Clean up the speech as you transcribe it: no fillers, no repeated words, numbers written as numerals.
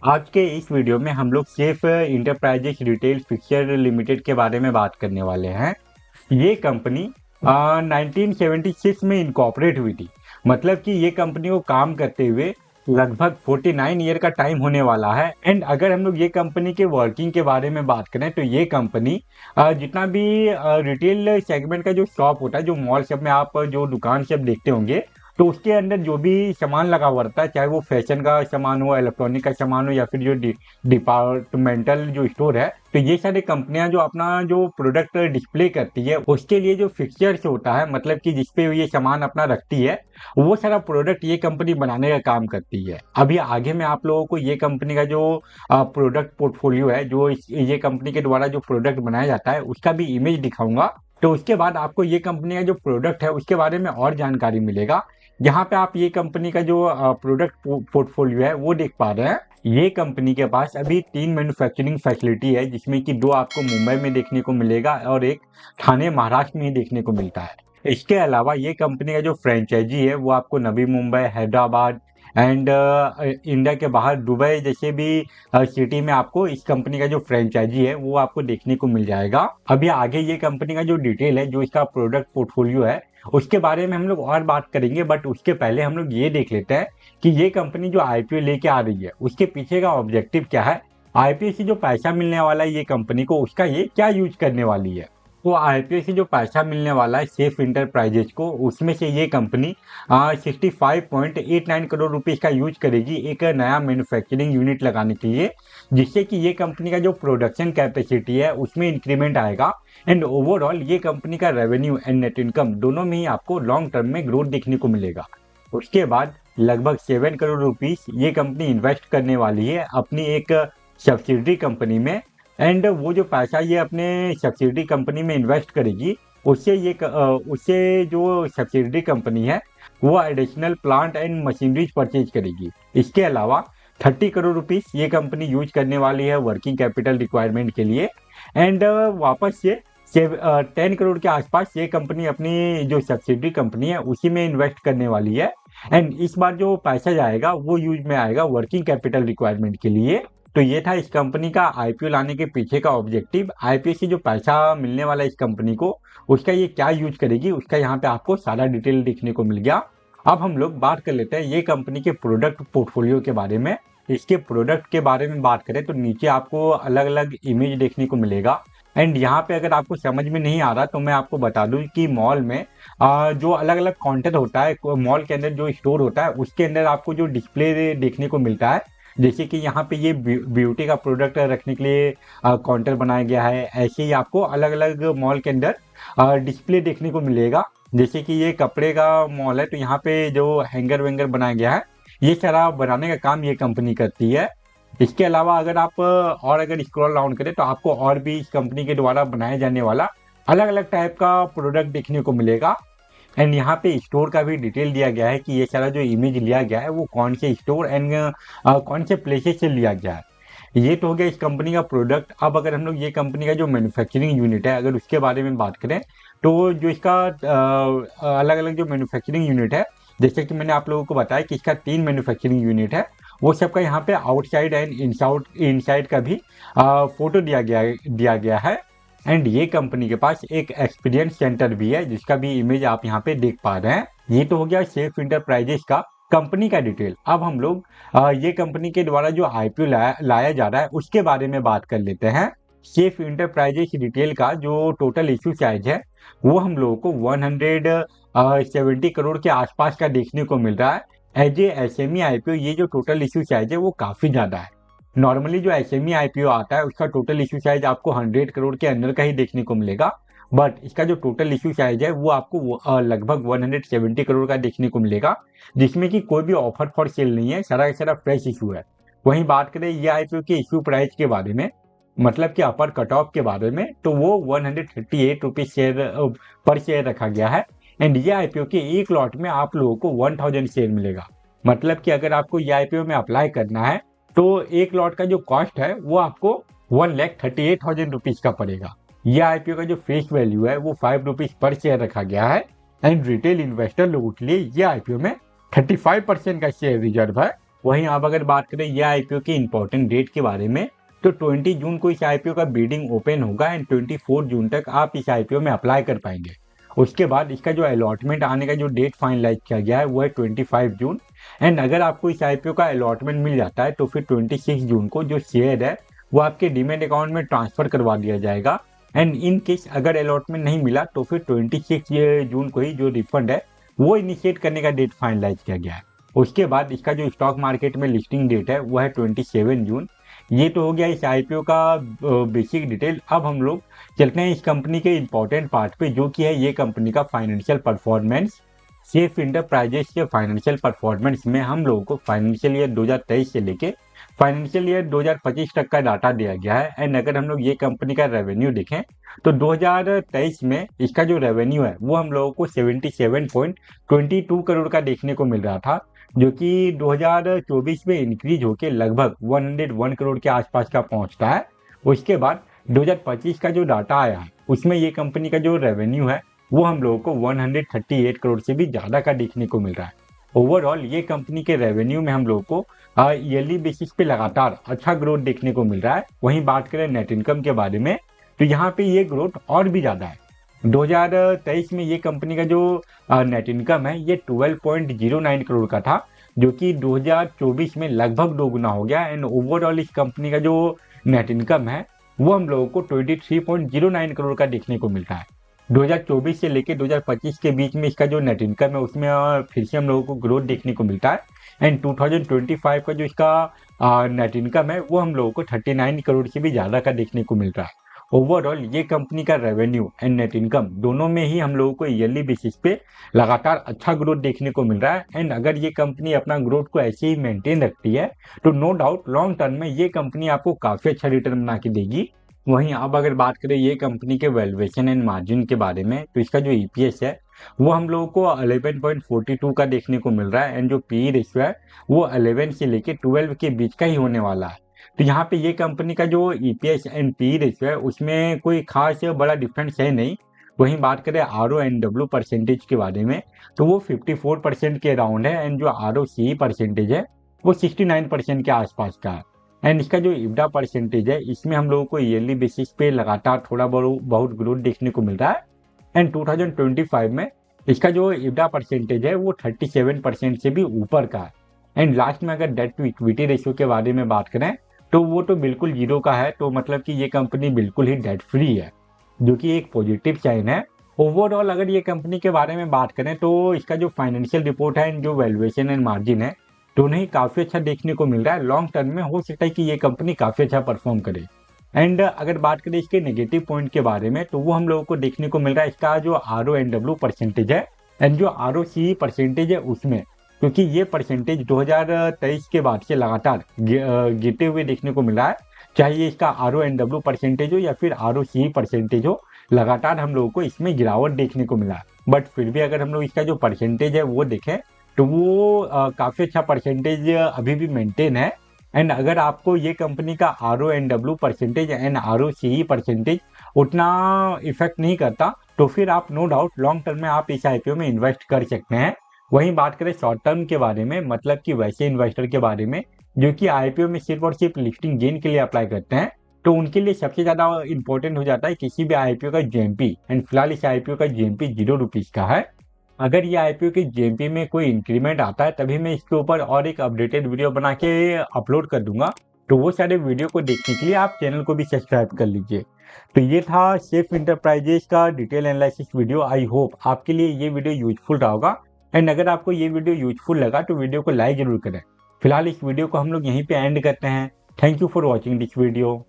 आज के इस वीडियो में हम लोग Safe Enterprises Retail Fixture Limited के बारे में बात करने वाले हैं। ये कंपनी 1976 में इनकॉर्पोरेट हुई थी। मतलब कि ये कंपनी को काम करते हुए लगभग 49 ईयर का टाइम होने वाला है। एंड अगर हम लोग ये कंपनी के वर्किंग के बारे में बात करें तो ये कंपनी जितना भी रिटेल सेगमेंट का जो शॉप होता है, जो मॉल सब में आप जो दुकान सब देखते होंगे, तो उसके अंदर जो भी सामान लगा हुआ रहता है, चाहे वो फैशन का सामान हो, इलेक्ट्रॉनिक का सामान हो, या फिर जो डिपार्टमेंटल जो स्टोर है, तो ये सारी कंपनियां जो अपना जो प्रोडक्ट डिस्प्ले करती है उसके लिए जो फिक्चर्स होता है, मतलब कि जिसपे ये सामान अपना रखती है, वो सारा प्रोडक्ट ये कंपनी बनाने का काम करती है। अभी आगे मैं आप लोगों को ये कंपनी का जो प्रोडक्ट पोर्टफोलियो है, जो ये कंपनी के द्वारा जो प्रोडक्ट बनाया जाता है, उसका भी इमेज दिखाऊंगा। तो उसके बाद आपको ये कंपनी का जो प्रोडक्ट है उसके बारे में और जानकारी मिलेगा। यहाँ पे आप ये कंपनी का जो प्रोडक्ट पोर्टफोलियो है वो देख पा रहे हैं। ये कंपनी के पास अभी 3 मैन्युफैक्चरिंग फैसिलिटी है, जिसमें कि 2 आपको मुंबई में देखने को मिलेगा और एक ठाणे महाराष्ट्र में ही देखने को मिलता है। इसके अलावा ये कंपनी का जो फ्रेंचाइजी है वो आपको नवी मुंबई, हैदराबाद एंड इंडिया के बाहर दुबई जैसे भी सिटी में आपको इस कंपनी का जो फ्रेंचाइजी है वो आपको देखने को मिल जाएगा। अभी आगे ये कंपनी का जो डिटेल है, जो इसका प्रोडक्ट पोर्टफोलियो है, उसके बारे में हम लोग और बात करेंगे। बट उसके पहले हम लोग ये देख लेते हैं कि ये कंपनी जो आईपीओ लेके आ रही है उसके पीछे का ऑब्जेक्टिव क्या है। आईपीओ से जो पैसा मिलने वाला है ये कंपनी को, उसका ये क्या यूज करने वाली है। तो आईपीओ से जो पैसा मिलने वाला है सेफ इंटरप्राइजेज को, उसमें से ये कंपनी 65.89 करोड़ रुपीस का यूज करेगी एक नया मैन्युफैक्चरिंग यूनिट लगाने के लिए, जिससे कि ये कंपनी का जो प्रोडक्शन कैपेसिटी है उसमें इंक्रीमेंट आएगा। एंड ओवरऑल ये कंपनी का रेवेन्यू एंड नेट इनकम दोनों में ही आपको लॉन्ग टर्म में ग्रोथ देखने को मिलेगा। उसके बाद लगभग 7 करोड़ रुपीस ये कंपनी इन्वेस्ट करने वाली है अपनी एक सब्सिडरी कंपनी में। एंड वो जो पैसा ये अपने सब्सिडरी कंपनी में इन्वेस्ट करेगी, उससे जो सब्सिडरी कंपनी है वो additional plant and machineries purchase करेगी। इसके अलावा 30 करोड़ रुपीस ये कंपनी यूज करने वाली है वर्किंग कैपिटल रिक्वायरमेंट के लिए। एंड वापस से 10 करोड़ के आसपास ये कंपनी अपनी जो सब्सिडरी कंपनी है उसी में इन्वेस्ट करने वाली है। एंड इस बार जो पैसा जाएगा वो यूज में आएगा वर्किंग कैपिटल रिक्वायरमेंट के लिए। तो ये था इस कंपनी का आईपीओ लाने के पीछे का ऑब्जेक्टिव। आईपीओ से जो पैसा मिलने वाला है इस कंपनी को, उसका ये क्या यूज करेगी, उसका यहाँ पे आपको सारा डिटेल देखने को मिल गया। अब हम लोग बात कर लेते हैं ये कंपनी के प्रोडक्ट पोर्टफोलियो के बारे में। इसके प्रोडक्ट के बारे में बात करें तो नीचे आपको अलग अलग इमेज देखने को मिलेगा। एंड यहाँ पे अगर आपको समझ में नहीं आ रहा तो मैं आपको बता दूं कि मॉल में जो अलग अलग काउंटर होता है, मॉल के अंदर जो स्टोर होता है उसके अंदर आपको जो डिस्प्ले देखने को मिलता है, जैसे कि यहाँ पे ये ब्यूटी का प्रोडक्ट रखने के लिए काउंटर बनाया गया है, ऐसे ही आपको अलग अलग मॉल के अंदर डिस्प्ले देखने को मिलेगा। जैसे कि ये कपड़े का मॉल है तो यहाँ पे जो हैंगर वेंगर बनाया गया है, ये सारा बनाने का काम ये कंपनी करती है। इसके अलावा अगर आप और अगर स्क्रॉल डाउन करें तो आपको और भी इस कंपनी के द्वारा बनाया जाने वाला अलग अलग टाइप का प्रोडक्ट देखने को मिलेगा। एंड यहाँ पे स्टोर का भी डिटेल दिया गया है कि ये सारा जो इमेज लिया गया है वो कौन से स्टोर एंड कौन से प्लेसेस से लिया गया है। ये तो हो गया इस कंपनी का प्रोडक्ट। अब अगर हम लोग ये कंपनी का जो मैन्युफैक्चरिंग यूनिट है अगर उसके बारे में बात करें, तो जो इसका अलग अलग जो मैन्युफैक्चरिंग यूनिट है, जैसे कि मैंने आप लोगों को बताया कि इसका 3 मैन्युफैक्चरिंग यूनिट है, वो सबका यहाँ पे आउटसाइड एंड इनसाइड का भी फोटो दिया गया है। एंड ये कंपनी के पास एक एक्सपीरियंस सेंटर भी है, जिसका भी इमेज आप यहाँ पे देख पा रहे हैं। ये तो हो गया सेफ इंटरप्राइजेस का कंपनी का डिटेल। अब हम लोग ये कंपनी के द्वारा जो आईपीओ लाया जा रहा है उसके बारे में बात कर लेते हैं। सेफ इंटरप्राइजेस रिटेल का जो टोटल इशू साइज है वो हम लोगों को 170 करोड़ के आसपास का देखने को मिल रहा है। एज ए एसएमई आईपीओ ये जो टोटल इशू साइज है वो काफी ज्यादा है। नॉर्मली जो एसएमई आईपीओ आता है उसका टोटल इशू साइज आपको 100 करोड़ के अंदर का ही देखने को मिलेगा, बट इसका जो टोटल इशू साइज है वो आपको लगभग 170 करोड़ का देखने को मिलेगा, जिसमें कि कोई भी ऑफर फॉर सेल नहीं है, सारा का सारा फ्रेश इशू है। वहीं बात करें ये आईपीओ के इशू प्राइस के बारे में, मतलब कि अपर कट ऑफ के बारे में, तो वो 138 रुपीज शेयर पर शेयर रखा गया है। एंड ये आईपीओ के एक लॉट में आप लोगों को 1000 शेयर मिलेगा। मतलब कि अगर आपको ये आईपीओ में अप्लाई करना है तो एक लॉट का जो कॉस्ट है वो आपको 1,38,000 रुपीज का पड़ेगा। ये आईपीओ का जो फेस वैल्यू है वो 5 रुपीज पर शेयर रखा गया है। एंड रिटेल इन्वेस्टर लोगों के लिए ये आईपीओ में 35% का शेयर रिजर्व है। वहीं आप अगर बात करें ये आईपीओ की इंपॉर्टेंट डेट के बारे में, तो 20 जून को इस आईपीओ का बिडिंग ओपन होगा एंड 24 जून तक आप इस आईपीओ में अप्लाई कर पाएंगे। उसके बाद इसका जो अलॉटमेंट आने का जो डेट फाइनलाइज किया गया है वो है 25 जून। एंड अगर आपको इस आईपीओ का अलॉटमेंट मिल जाता है तो फिर 26 जून को जो शेयर है वो आपके डीमैट अकाउंट में ट्रांसफर करवा दिया जाएगा। एंड इन केस अगर अलॉटमेंट नहीं मिला तो फिर 26 जून को ही जो रिफंड है वो इनिशिएट करने का डेट फाइनलाइज किया गया है। उसके बाद इसका जो स्टॉक मार्केट में लिस्टिंग डेट है वो है 27 जून। ये तो हो गया इस आईपीओ का बेसिक डिटेल। अब हम लोग चलते हैं इस कंपनी के इंपॉर्टेंट पार्ट पे, जो कि है ये कंपनी का फाइनेंशियल परफॉर्मेंस। सेफ इंटरप्राइजेस के फाइनेंशियल परफॉर्मेंस में हम लोगों को फाइनेंशियल ईयर 2023 से लेके फाइनेंशियल ईयर 2025 तक का डाटा दिया गया है। एंड अगर हम लोग ये कंपनी का रेवेन्यू देखें तो 2023 में इसका जो रेवेन्यू है वो हम लोगों को 77.22 करोड़ का देखने को मिल रहा था, जो कि 2024 में इंक्रीज होकर लगभग 101 करोड़ के आसपास का पहुंचता है। उसके बाद 2025 का जो डाटा आया है उसमें ये कंपनी का जो रेवेन्यू है वो हम लोगों को 138 करोड़ से भी ज़्यादा का देखने को मिल रहा है। ओवरऑल ये कंपनी के रेवेन्यू में हम लोगों को ईयरली बेसिस पे लगातार अच्छा ग्रोथ देखने को मिल रहा है। वहीं बात करें नेट इनकम के बारे में तो यहाँ पे ये ग्रोथ और भी ज़्यादा है। 2023 में ये कंपनी का जो नेट इनकम है ये 12.09 करोड़ का था, जो कि 2024 में लगभग दोगुना हो गया। एंड ओवरऑल इस कंपनी का जो नेट इनकम है वो हम लोगों को 23.09 करोड़ का देखने को मिल रहा है। 2024 से लेकर 2025 के बीच में इसका जो नेट इनकम है उसमें फिर से हम लोगों को ग्रोथ देखने को मिलता है। एंड 2025 का जो इसका नेट इनकम है वो हम लोगों को 39 करोड़ से भी ज़्यादा का देखने को मिल रहा है। ओवरऑल ये कंपनी का रेवेन्यू एंड नेट इनकम दोनों में ही हम लोगों को ईयरली बेसिस पे लगातार अच्छा ग्रोथ देखने को मिल रहा है। एंड अगर ये कंपनी अपना ग्रोथ को ऐसे ही मेंटेन रखती है तो नो डाउट लॉन्ग टर्म में ये कंपनी आपको काफ़ी अच्छा रिटर्न बना के देगी। वहीं अब अगर बात करें ये कंपनी के वैल्यूएशन एंड मार्जिन के बारे में तो इसका जो ईपीएस है वो हम लोगों को 11.42 का देखने को मिल रहा है। एंड जो पी रेशियो है वो 11 से लेके 12 के बीच का ही होने वाला है। तो यहाँ पे ये कंपनी का जो ईपीएस एंड पी रेशियो है उसमें कोई खास बड़ा डिफरेंस है नहीं। वहीं बात करें R O N W percentage के बारे में तो वो 54% के अराउंड है। एंड जो आर ओ सी परसेंटेज है वो 69% के आसपास का है। एंड इसका जो इब्डा परसेंटेज है इसमें हम लोगों को ईयरली बेसिस पे लगातार थोड़ा बहुत ग्रोथ देखने को मिल रहा है। एंड 2025 में इसका जो इब्डा परसेंटेज है वो 37% से भी ऊपर का है। एंड लास्ट में अगर डेट टू इक्विटी रेशियो के बारे में बात करें तो वो तो बिल्कुल जीरो का है। तो मतलब कि ये कंपनी बिल्कुल ही डेट फ्री है, जो कि एक पॉजिटिव साइन है। ओवरऑल अगर ये कंपनी के बारे में बात करें तो इसका जो फाइनेंशियल रिपोर्ट है एंड जो वैल्यूएशन एंड मार्जिन है दोनों ही काफ़ी अच्छा देखने को मिल रहा है। लॉन्ग टर्म में हो सकता है कि ये कंपनी काफ़ी अच्छा परफॉर्म करे। एंड अगर बात करें इसके नेगेटिव पॉइंट के बारे में तो वो हम लोगों को देखने को मिल रहा है इसका जो R O N W percentage है एंड जो आर ओ सी परसेंटेज है उसमें, क्योंकि ये परसेंटेज 2023 के बाद से लगातार गिरते हुए देखने को मिल रहा है। चाहे ये इसका R O N W percentage हो या फिर आर ओ सी परसेंटेज हो, लगातार हम लोगों को इसमें गिरावट देखने को मिला है। बट फिर भी अगर हम लोग इसका जो परसेंटेज है वो देखें तो वो काफ़ी अच्छा परसेंटेज अभी भी मेंटेन है। एंड अगर आपको ये कंपनी का R O N W percentage and R O C percentage उतना इफेक्ट नहीं करता तो फिर आप नो डाउट लॉन्ग टर्म में आप इस आईपीओ में इन्वेस्ट कर सकते हैं। वहीं बात करें शॉर्ट टर्म के बारे में, मतलब कि वैसे इन्वेस्टर के बारे में जो कि आईपीओ में सिर्फ और सिर्फ लिस्टिंग गेन के लिए अप्लाई करते हैं, तो उनके लिए सबसे ज़्यादा इंपॉर्टेंट हो जाता है किसी भी आईपीओ का जीएमपी। एंड फिलहाल इस आईपीओ का जीएमपी 0 रुपीज़ का है। अगर ये आईपीओ के जीएमपी में कोई इंक्रीमेंट आता है तभी मैं इसके ऊपर और एक अपडेटेड वीडियो बना के अपलोड कर दूंगा। तो वो सारे वीडियो को देखने के लिए आप चैनल को भी सब्सक्राइब कर लीजिए। तो ये था सेफ इंटरप्राइजेस का detail analysis video. I hope आपके लिए ये वीडियो यूजफुल रहा होगा। एंड अगर आपको ये वीडियो यूजफुल लगा तो वीडियो को लाइक जरूर करें। फिलहाल इस वीडियो को हम लोग यहीं पे एंड करते हैं। Thank you for watching this video.